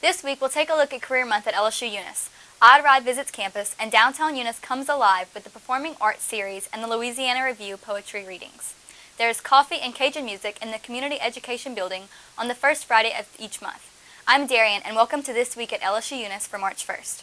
This week, we'll take a look at Career Month at LSU Eunice. Odd Rod visits campus, and downtown Eunice comes alive with the Performing Arts Series and the Louisiana Review poetry readings. There is coffee and Cajun music in the Community Education Building on the first Friday of each month. I'm Darian, and welcome to This Week at LSU Eunice for March 1st.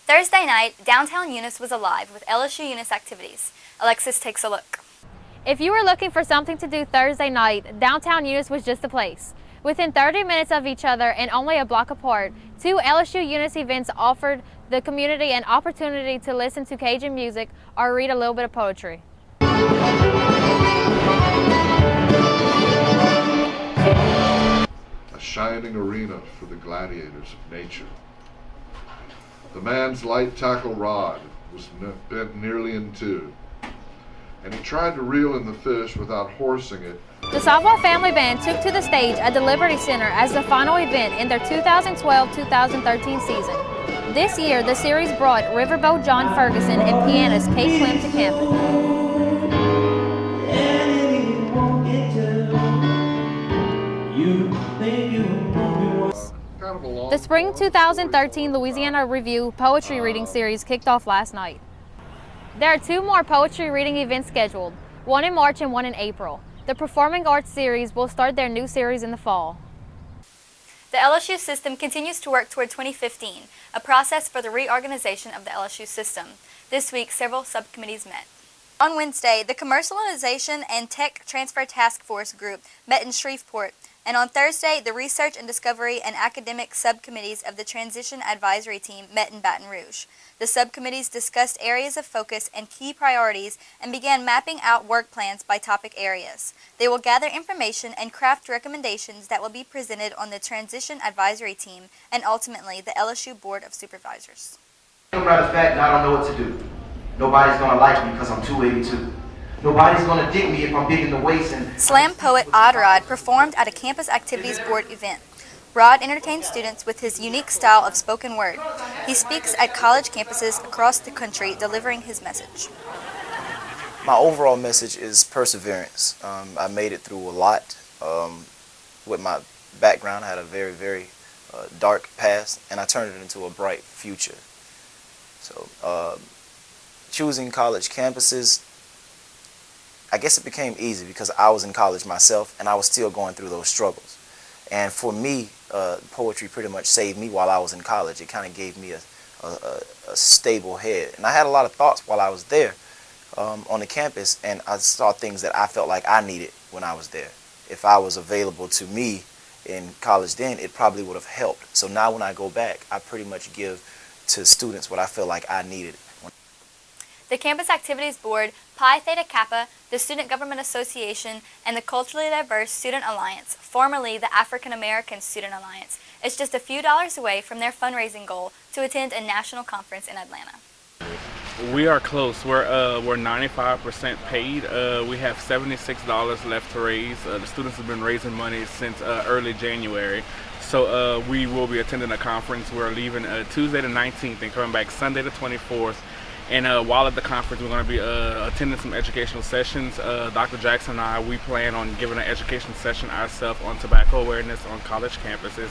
Thursday night, downtown Eunice was alive with LSU Eunice activities. Alexis takes a look. If you were looking for something to do Thursday night, downtown Eunice was just the place. Within 30 minutes of each other and only a block apart, two LSU Eunice events offered the community an opportunity to listen to Cajun music or read a little bit of poetry. A shining arena for the gladiators of nature. The man's light tackle rod was bent nearly in two, and he tried to reel in the fish without horsing it. The Savoy family band took to the stage at the Liberty Center as the final event in their 2012-2013 season. This year, the series brought riverboat John Ferguson and pianist Kate Clem to campus. The Spring 2013 Louisiana Review Poetry Reading Series kicked off last night. There are two more poetry reading events scheduled, one in March and one in April. The Performing Arts Series will start their new series in the fall. The LSU System continues to work toward 2015, a process for the reorganization of the LSU System. This week, several subcommittees met. On Wednesday, the Commercialization and Tech Transfer Task Force group met in Shreveport, and on Thursday, the Research and Discovery and Academic Subcommittees of the Transition Advisory Team met in Baton Rouge. The subcommittees discussed areas of focus and key priorities and began mapping out work plans by topic areas. They will gather information and craft recommendations that will be presented on the Transition Advisory Team and ultimately the LSU Board of Supervisors. I'm matter of fact, I don't know what to do. Nobody's going to like me because I'm 282. Nobody's going to dig me if I'm big in the waist. And Slam poet Odd Rod performed at a Campus Activities Board event. Rod entertains students with his unique style of spoken word. He speaks at college campuses across the country, delivering his message. My overall message is perseverance. I made it through a lot. With my background, I had a very, very dark past, and I turned it into a bright future. So, choosing college campuses, I guess it became easy because I was in college myself, and I was still going through those struggles. And for me, poetry pretty much saved me while I was in college. It kind of gave me a stable head. And I had a lot of thoughts while I was there on the campus, and I saw things that I felt like I needed when I was there. If I was available to me in college then, it probably would have helped. So now when I go back, I pretty much give to students what I feel like I needed. The Campus Activities Board, Pi Theta Kappa, the Student Government Association, and the Culturally Diverse Student Alliance, formerly the African American Student Alliance, is just a few dollars away from their fundraising goal to attend a national conference in Atlanta. We are close. We're 95% paid. We have $76 left to raise. The students have been raising money since early January. So we will be attending a conference. We're leaving Tuesday the 19th and coming back Sunday the 24th. And while at the conference, we're going to be attending some educational sessions. Dr. Jackson and I, we plan on giving an education session ourselves on tobacco awareness on college campuses.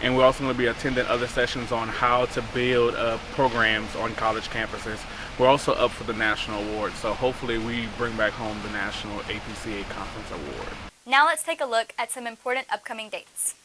And we're also going to be attending other sessions on how to build programs on college campuses. We're also up for the national award, so hopefully we bring back home the National APCA Conference Award. Now let's take a look at some important upcoming dates.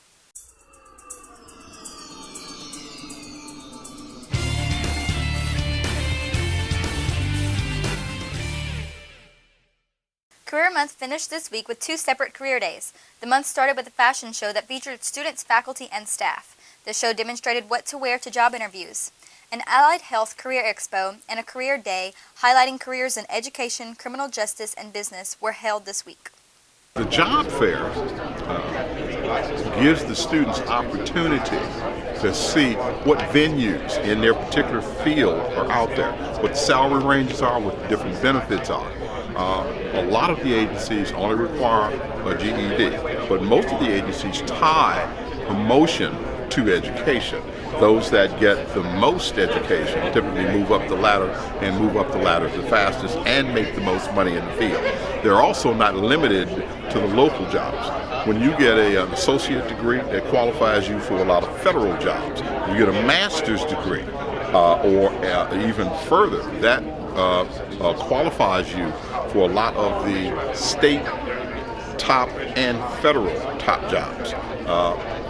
Career Month finished this week with two separate career days. The month started with a fashion show that featured students, faculty, and staff. The show demonstrated what to wear to job interviews. An Allied Health Career Expo and a Career Day highlighting careers in education, criminal justice, and business were held this week. The job fair gives the students opportunity to see what venues in their particular field are out there, what the salary ranges are, what the different benefits are. A lot of the agencies only require a GED, but most of the agencies tie promotion to education. Those that get the most education typically move up the ladder and move up the ladder the fastest and make the most money in the field. They're also not limited to the local jobs. When you get an associate degree, that qualifies you for a lot of federal jobs. You get a master's degree, or even further, that qualifies you for a lot of the state top and federal top jobs.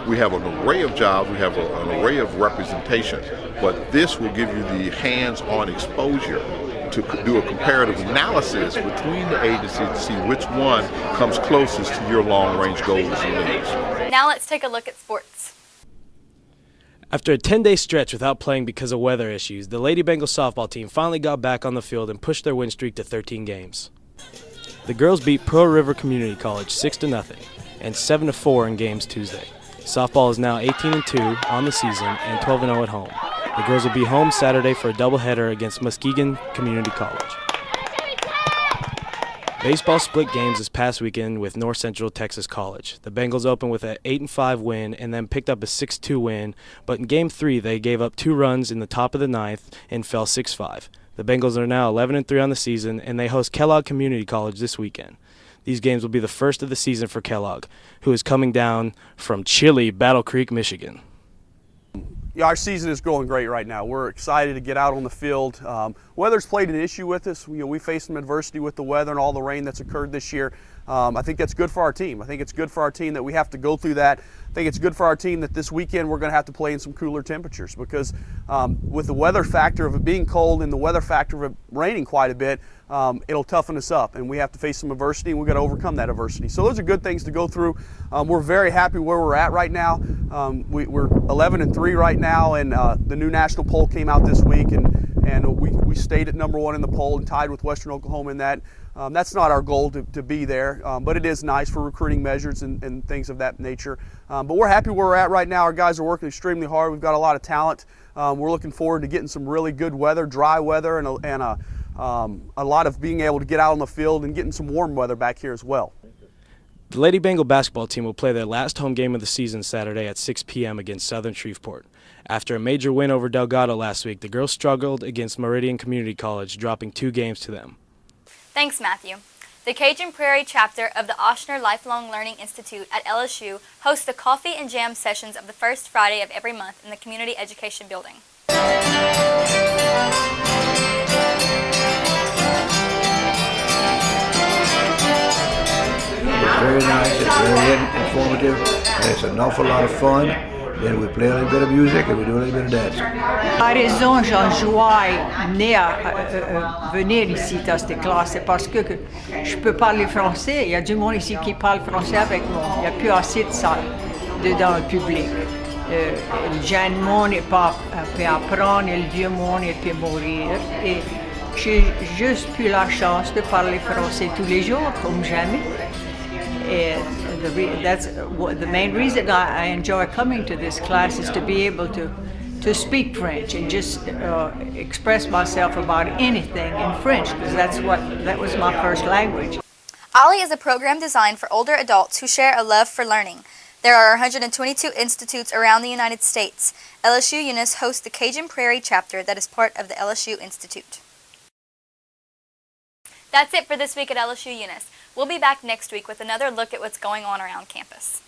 We have an array of jobs, we have an array of representation, but this will give you the hands-on exposure to do a comparative analysis between the agencies to see which one comes closest to your long-range goals and needs. Now let's take a look at sports. After a 10-day stretch without playing because of weather issues, the Lady Bengals softball team finally got back on the field and pushed their win streak to 13 games. The girls beat Pearl River Community College 6-0 and 7-4 in games Tuesday. Softball is now 18-2 on the season and 12-0 at home. The girls will be home Saturday for a doubleheader against Muskegon Community College. Baseball split games this past weekend with North Central Texas College. The Bengals opened with an 8-5 win and then picked up a 6-2 win, but in Game 3 they gave up 2 runs in the top of the ninth and fell 6-5. The Bengals are now 11-3 on the season, and they host Kellogg Community College this weekend. These games will be the first of the season for Kellogg, who is coming down from chilly Battle Creek, Michigan. Yeah, our season is going great right now. We're excited to get out on the field. Weather's played an issue with us. We faced some adversity with the weather and all the rain that's occurred this year. I think that's good for our team. I think it's good for our team that we have to go through that. I think it's good for our team that this weekend we're going to have to play in some cooler temperatures, because with the weather factor of it being cold and the weather factor of it raining quite a bit, it'll toughen us up, and we have to face some adversity, and we've got to overcome that adversity. So those are good things to go through. We're very happy where we're at right now. We're 11-3 right now, and the new national poll came out this week, and we stayed at #1 in the poll and tied with Western Oklahoma in that. That's not our goal to be there, but it is nice for recruiting measures and things of that nature. But we're happy where we're at right now. Our guys are working extremely hard. We've got a lot of talent. We're looking forward to getting some really good weather, dry weather, and a lot of being able to get out on the field and getting some warm weather back here as well. The Lady Bengal basketball team will play their last home game of the season Saturday at 6 p.m. against Southern Shreveport. After a major win over Delgado last week, the girls struggled against Meridian Community College, dropping 2 games to them. Thanks, Matthew. The Cajun Prairie chapter of the Osher Lifelong Learning Institute at LSU hosts the coffee and jam sessions of the first Friday of every month in the Community Education Building. It's very nice, it's very informative, and it's an awful lot of fun. Then we play a little bit of music and we do a little bit of dancing. La raison, Jean-Joie est né à venir ici dans cette classe, c'est parce que je peux parler français. Il y a du monde ici qui parle français avec moi. Il n'y a plus assez de ça dans le public. Le jeune monde peut apprendre et le vieux monde peut mourir. Et j'ai juste eu la chance de parler français tous les jours, comme jamais. That's the main reason I enjoy coming to this class, is to be able to speak French and just express myself about anything in French, because that was my first language. OLLI is a program designed for older adults who share a love for learning. There are 122 institutes around the United States. LSU Eunice hosts the Cajun Prairie chapter that is part of the LSU Institute. That's it for this week at LSU Eunice. We'll be back next week with another look at what's going on around campus.